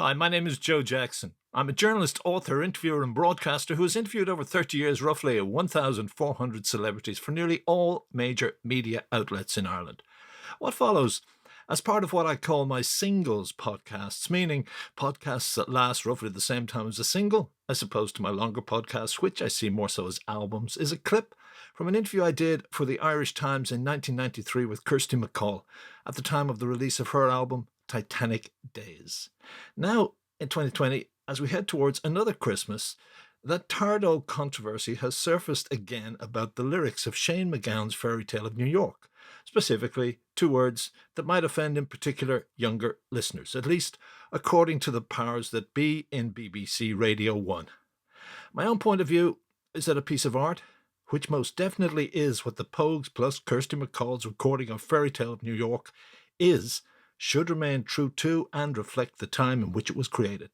Hi, my name is Joe Jackson. I'm a journalist, author, interviewer and broadcaster who has interviewed over 30 years roughly 1,400 celebrities for nearly all major media outlets in Ireland. What follows as part of what I call my singles podcasts, meaning podcasts that last roughly the same time as a single, as opposed to my longer podcasts, which I see more so as albums, is a clip from an interview I did for the Irish Times in 1993 with Kirsty McColl at the time of the release of her album Titanic Days. Now, in 2020, as we head towards another Christmas, that tired old controversy has surfaced again about the lyrics of Shane MacGowan's Fairytale of New York, specifically two words that might offend in particular younger listeners, at least according to the powers that be in BBC Radio 1. My own point of view is that a piece of art, which most definitely is what the Pogues plus Kirsty McColl's recording of Fairytale of New York is, should remain true to and reflect the time in which it was created.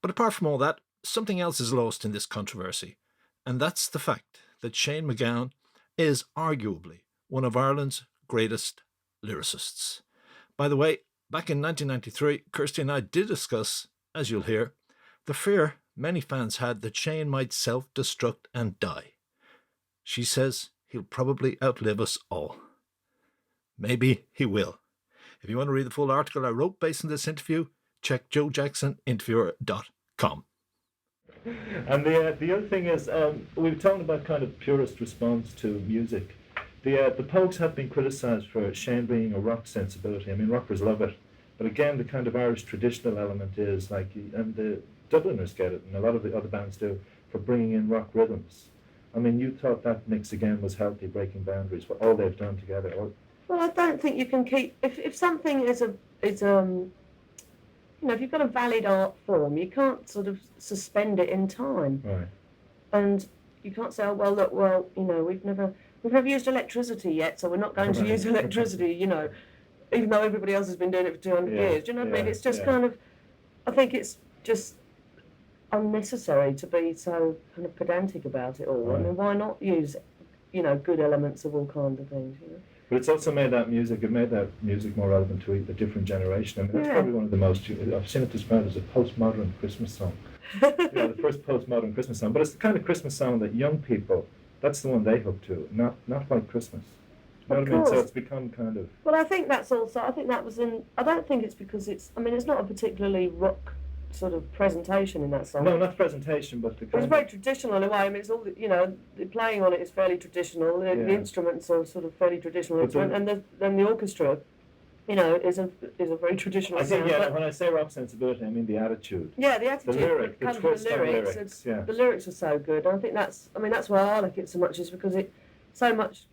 But apart from all that, something else is lost in this controversy, and that's the fact that Shane MacGowan is arguably one of Ireland's greatest lyricists. By the way, back in 1993, Kirsty and I did discuss, as you'll hear, the fear many fans had that Shane might self-destruct and die. She says he'll probably outlive us all. Maybe he will. If you want to read the full article I wrote based on this interview, check joejacksoninterviewer.com. And the other thing is, we were talking about kind of purist response to music. The Pogues have been criticised for Shane being a rock sensibility. I mean, rockers love it. But again, the kind of Irish traditional element is like, and the Dubliners get it, and a lot of the other bands do, for bringing in rock rhythms. I mean, you thought that mix again was healthy, breaking boundaries, for all they've done together. Well, I don't think you can keep if something is if you've got a valid art form, you can't sort of suspend it in time. Right. And you can't say, oh well, look, we've never used electricity yet, so we're not going to use electricity. Even though everybody else has been doing it for 200 years. Do you know what I mean? It's just kind of, I think it's just unnecessary to be so kind of pedantic about it all. Right. I mean, why not use, good elements of all kinds of things, But it's also made that music more relevant to a different generation. I mean, that's probably one of the most, I've seen it described as a postmodern Christmas song. The first postmodern Christmas song. But it's the kind of Christmas song that young people, that's the one they hook to, not White Christmas. You know what I mean? So it's become kind of... Well, I think that was I don't think it's because it's not a particularly rock sort of presentation in that song. No, not presentation, but it's very traditional in a way. I mean, it's all, the playing on it is fairly traditional. The instruments are sort of fairly traditional, and the orchestra, is a very traditional sound. I think, when I say rock sensibility, I mean the attitude. Yeah, the attitude. The lyric, the twist on lyrics. The lyrics are so good. And I think that's why I like it so much, is because it so much,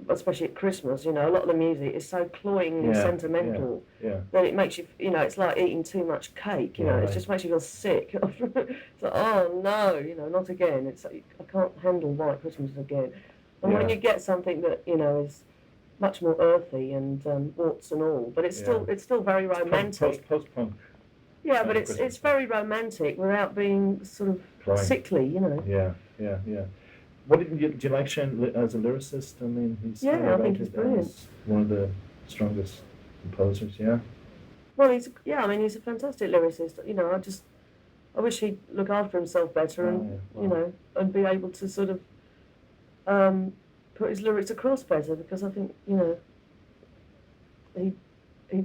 especially at Christmas, a lot of the music is so cloying and sentimental that it makes you, it's like eating too much cake, it just makes you feel sick. It's like, oh no, not again. It's like, I can't handle White Christmas again. And when you get something that, is much more earthy and warts and all, but it's still very romantic. Post-punk. Yeah, but it's very romantic without being sort of sickly, Yeah. Do you like Shane as a lyricist? I mean, I think he's brilliant. One of the strongest composers, yeah. Well, he's a fantastic lyricist. I wish he'd look after himself better and be able to sort of put his lyrics across better, because I think he'd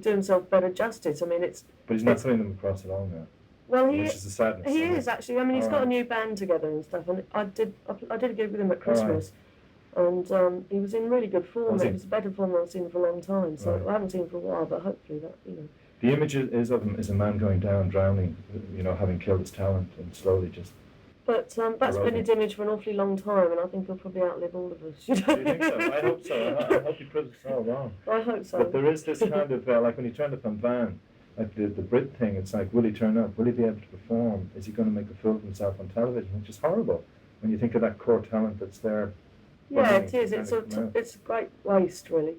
do himself better justice. I mean, But he's not putting them across at all now. Well, which is the sadness. He is actually. I mean, he's got a new band together and stuff. And I did a gig with him at Christmas, and he was in really good form. It was better form than I've seen for a long time. So I haven't seen him for a while, but hopefully that The image is of him as a man going down, drowning, having killed his talent and slowly just. But that's been his image for an awfully long time, and I think he'll probably outlive all of us. Do you think so? I hope so. I hope he proves us all wrong. I hope so. But there is this kind of like when he turned up on Van. Like the Brit thing, it's like, will he turn up? Will he be able to perform? Is he going to make a fool of himself on television? Which is horrible when you think of that core talent that's there. Yeah, it is. It's a great waste, really.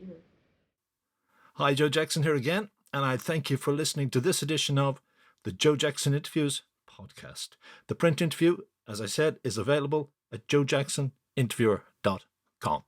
Hi, Joe Jackson here again, and I thank you for listening to this edition of the Joe Jackson Interviews podcast. The print interview, as I said, is available at joejacksoninterviewer.com.